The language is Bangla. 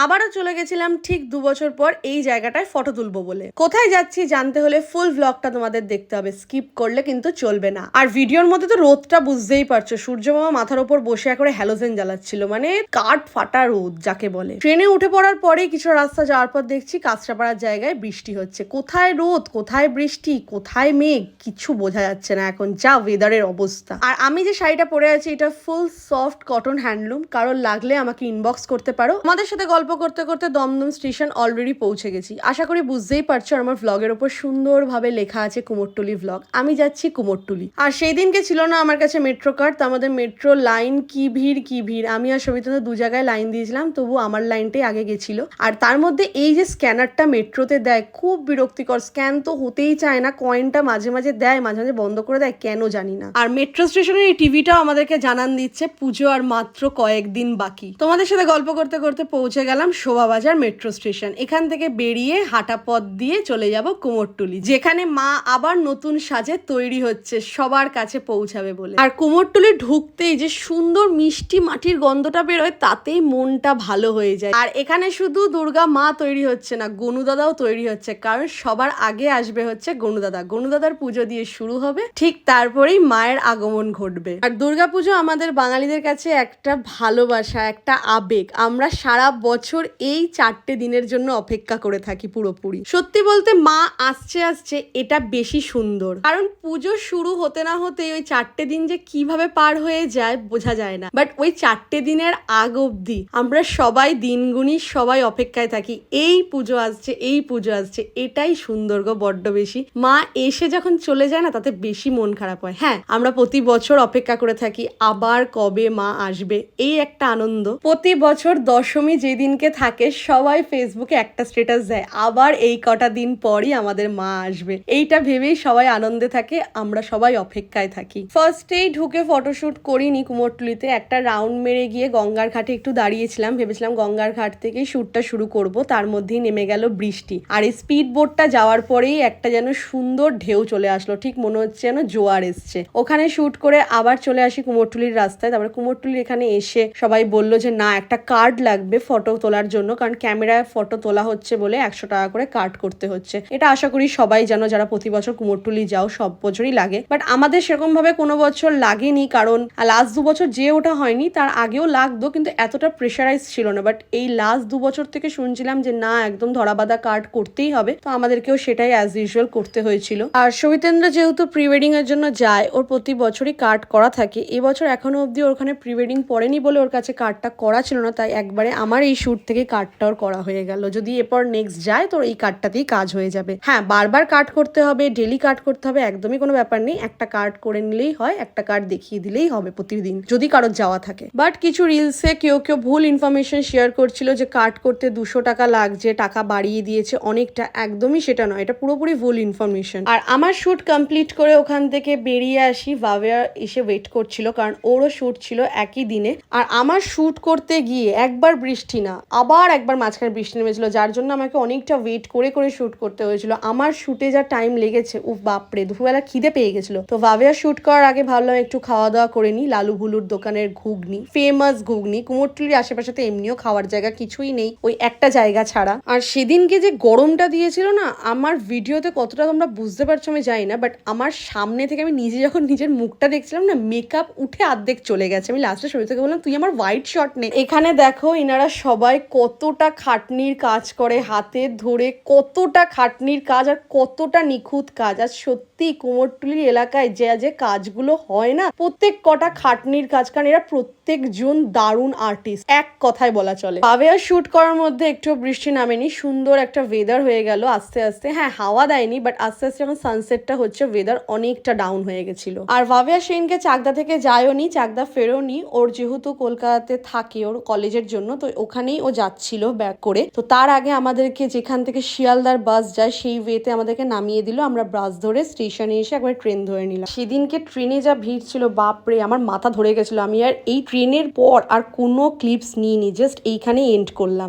আবারও চলে গেছিলাম ঠিক 2 বছর পর এই জায়গাটায় ফটো তুলবো বলে। কোথায় যাচ্ছি জানতে হলে ফুল ব্লগটা তোমাদের দেখতে হবে, স্কিপ করলে কিন্তু চলবে না। আর ভিডিওর মধ্যে তো রোদটা বুঝতেই পারছো, সূর্য মামা মাথার উপর বসে করে হ্যালোজেন জ্বালাচ্ছিল, মানে কাঠ ফাটা রোদ যাকে বলে। ট্রেনে উঠে পড়ার পরেই কিছু রাস্তা যাওয়ার পর দেখছি কাঁচরাপাড়ার জায়গায় বৃষ্টি হচ্ছে। কোথায় রোদ, কোথায় বৃষ্টি, কোথায় মেঘ, কিছু বোঝা যাচ্ছে না এখন, যা ওয়েদারের অবস্থা। আর আমি যে শাড়িটা পরে আছি এটা ফুল সফট কটন হ্যান্ডলুম, কারণ লাগলে আমাকে ইনবক্স করতে পারো। আমাদের সাথে গল্প করতে করতে দমদম স্টেশন অলরেডি পৌঁছে গেছি। আশা করি বুঝতেই পারছো আমার ভ্লগের ওপর সুন্দরভাবে লেখা আছে কুমোরটুলি ভ্লগ। আমি যাচ্ছি কুমোরটুলি। আর সেই দিনকে ছিল না আমার কাছে মেট্রো কার্ড, তো আমাদের মেট্রো লাইন কি ভিড় কি ভিড়। আমি আর সবিতা দু জায়গায় লাইন দিয়েছিলাম, তবু আমার লাইনটাই আগে গেছিল। আর তার মধ্যে এই যে স্ক্যানারটা মেট্রোতে দেয়, খুব বিরক্তিকর। স্ক্যান তো হতেই চায় না, কয়েনটা মাঝে মাঝে দেয়, মাঝে মাঝে বন্ধ করে দেয়, কেন জানি না। আর মেট্রো স্টেশনের এই টিভিটাও আমাদেরকে জানান দিচ্ছে পুজো আর মাত্র কয়েকদিন বাকি। তোমাদের সাথে গল্প করতে করতে পৌঁছে গেলাম শোভাবাজার মেট্রো স্টেশন। এখান থেকে বেরিয়ে হাঁটা পথ দিয়ে চলে যাব কুমোরটুলি, যেখানে মা আবার নতুন সাজে তৈরি হচ্ছে সবার কাছে পৌঁছাবে বলে। আর কুমোরটুলি ঢুকতেই যে সুন্দর মিষ্টি মাটির গন্ধটা বেরোয়, তাতেই মনটা ভালো হয়ে যায়। আর এখানে শুধু দুর্গা মা তৈরি হচ্ছে না, গনুদাদাও তৈরি হচ্ছে, কারণ সবার আগে আসবে হচ্ছে গনুদাদা। গনুদাদার পুজো দিয়ে শুরু হবে, ঠিক তারপরেই মায়ের আগমন ঘটবে। আর দুর্গাপুজো আমাদের বাঙালিদের কাছে একটা ভালোবাসা, একটা আবেগ। আমরা সারা বছর এই 4টে দিনের জন্য অপেক্ষা করে থাকি পুরোপুরি। সত্যি বলতে মা আসছে আসছে এটা বেশি সুন্দর, কারণ পুজো শুরু হতে না হতে ওই 4টে দিন যে কিভাবে পার হয়ে যায় বোঝা যায় না। বাট ওই 4টে দিনের আগ অব্দি আমরা সবাই দিন গুনি, সবাই অপেক্ষায় থাকি এই পুজো আসছে, এই পুজো আসছে। এটাই সুন্দর গো, বড্ড বেশি। মা এসে যখন চলে যায় না, তাতে বেশি মন খারাপ হয়। হ্যাঁ, আমরা প্রতি বছর অপেক্ষা করে থাকি আবার কবে মা আসবে, এই একটা আনন্দ। প্রতি বছর দশমী যেদিনকে থাকে সবাই ফেসবুকে একটা স্ট্যাটাস দেয়, আবার এই কটা দিন পরই আমাদের মা আসবে। এইটা ভেবেই সবাই আনন্দে থাকে, আমরা সবাই অপেক্ষায় থাকি। ফার্স্টেই ঢুকে ফটোশুট করিনি কুমোরটুলিতে, একটা রাউন্ড মেরে গিয়ে গঙ্গার ঘাটে একটু দাঁড়িয়েছিলাম। ভেবেছিলাম গঙ্গার ঘাট থেকেই শুটটা শুরু করব, তার মধ্যেই নেমে গেল বৃষ্টি। আর এই স্পিড বোটটা যাওয়ার পরেই একটা যেন সুন্দর ঢেউ চলে আসলো, ঠিক মনে হচ্ছে যেন জোয়ার এসছে। ওখানে শুট করে আবার চলে আসি কুমোরটুলির রাস্তায়। তারপরে কুমোরটুলির এখানে এসে সবাই বলল যে না, একটা কার্ড লাগবে ফটো তোলার জন্য, কারণ ক্যামেরায় ফটো তোলা হচ্ছে বলে 100 টাকা করে কার্ড করতে হচ্ছে। এটা আশা করি সবাই জানো, যারা প্রতি বছর কুমোরটুলি যাও, সব বছরই লাগে। বাট আমাদের সেরকম ভাবে কোনো বছর লাগেনি, কারণ লাস্ট 2 বছর যে ওটা হয়নি তার আগেও লাগতো, কিন্তু এতটা প্রেশারাইজ ছিল না। বাট এই লাস্ট 2 বছর থেকে শুনছিলাম যে না, একদম ধরাবাঁধা কার্ড করতেই হবে, তো আমাদেরকেও সেটাই অ্যাজ ইউজুয়াল করতে হয়েছিল। আর সবিতেন্দ্র যেহেতু প্রি ওয়েডিং এর জন্য যায়, ওর প্রতি বছরই কার্ড করা থাকে। এবছর এখনো অব্দি ওখানে প্রি ওয়েডিং পড়েনি বলে ওর কাছে কার্ডটা করা ছিল না, তাই একবারে আমার এই শুট থেকে কার্ডটা ওর করা হয়ে গেল। যদি এরপর নেক্সট যায় তো এই কার্ডটাতেই কাজ হয়ে যাবে। হ্যাঁ, বারবার কার্ড করতে হবে, ডেলি কার্ড করতে হবে একদমই কোনো ব্যাপার নেই। একটা কার্ড করে নিলেই হয়, একটা কার্ড দেখিয়ে দিলেই হবে প্রতিদিন, যদি কারোর যাওয়া থাকে। বাট কিছু রিলসে কেউ ভুল ইনফরমেশন শেয়ার করছিল যে কার্ড করতে 200 টাকা লাগছে, টাকা বাড়িয়ে দিয়েছে অনেকটা। একদমই সেটা নয়, এটা পুরোপুরি ভুল ইনফরমেশন। আর আমার শুট কমপ্লিট করে ওখান থেকে বেরিয়ে আসি, ভাবেয়া এসে ওয়েট করছিল, কারণ ওরও শুট ছিল একই দিনে। আর আমার শুট করতে গিয়ে একবার বৃষ্টি না, আবার একবার মাঝখানে বৃষ্টি নেমেছিল, যার জন্য আমাকে অনেকটা ওয়েট করে করে শুট করতে হয়েছিল। আমার শুটে যা টাইম লেগেছে, উফ বাপরে, দুপুরবেলা খিদে পেয়ে গেছিল। তো ভাবেয়া শুট করার আগে ভাবলাম একটু খাওয়া দাওয়া করে নি। লালু ভুলুর দোকানের ঘুগনি, ফেমাস ঘুগনি। কুমোরটুলির আশেপাশে তো এমনিও খাওয়ার জায়গা কিছুই নেই ওই একটা জায়গা ছাড়া। আর সেদিনকে যে গরমটা দিয়েছিল না, আমার ভিডিওতে কতটা তোমরা বুঝতে পারছো আমি জানি না, বাট আমার সামনে থেকে আমি নিজে যখন নিজের মুখটা দেখছিলাম না, মেকআপ উঠে অর্ধেক চলে গেছে। আমি লাস্টে সবাই থেকে বললাম তুই আমার হোয়াইট শট নে। এখানে দেখো ইনারা সবাই কতটা খাটনির কাজ করে, হাতে ধরে কতটা খাটনির কাজ আর কতটা নিখুঁত কাজ। আর সত্যি কুমোরটুলির এলাকায় যে যে কাজগুলো হয় না, প্রত্যেক কটা খাটনির কাজ, কারণ এরা প্রত্যেকজন দারুণ আর্টিস্ট, এক কথায় বলা চলে। ভাবেয়া শুট করার মধ্যে একটু বৃষ্টি নামেনি, সুন্দর একটা ওয়েদার হয়ে গেল আস্তে আস্তে। হ্যাঁ, হাওয়া দেয়নি, বাট আস্তে আস্তে যখন সানসেটটা হচ্ছে ওয়েদার অনেকটা ডাউন হয়ে গেছিল। আর ভাবেয়া সেদিনকে চাকদা থেকে যায়ওনি, চাকদা ফেরোনি। ওর যেহেতু কলকাতাতে থাকে ওর কলেজের জন্য, তো ওখানেই ও যাচ্ছিল ব্যাক করে। তো তার আগে আমাদেরকে যেখান থেকে শিয়ালদার বাস যায় সেই ওয়েতে আমাদেরকে নামিয়ে দিল। আমরা বাস ধরে স্টেশনে এসে একবার ট্রেন ধরে নিলাম। সেদিনকে ট্রেনে যা ভিড় ছিল, বাপরে, আমার মাথা ধরে গেছিল। আমি আর এই ট্রেনের পর আর কোনো ক্লিপস নিইনি, জাস্ট এইখানে এন্ড করলাম।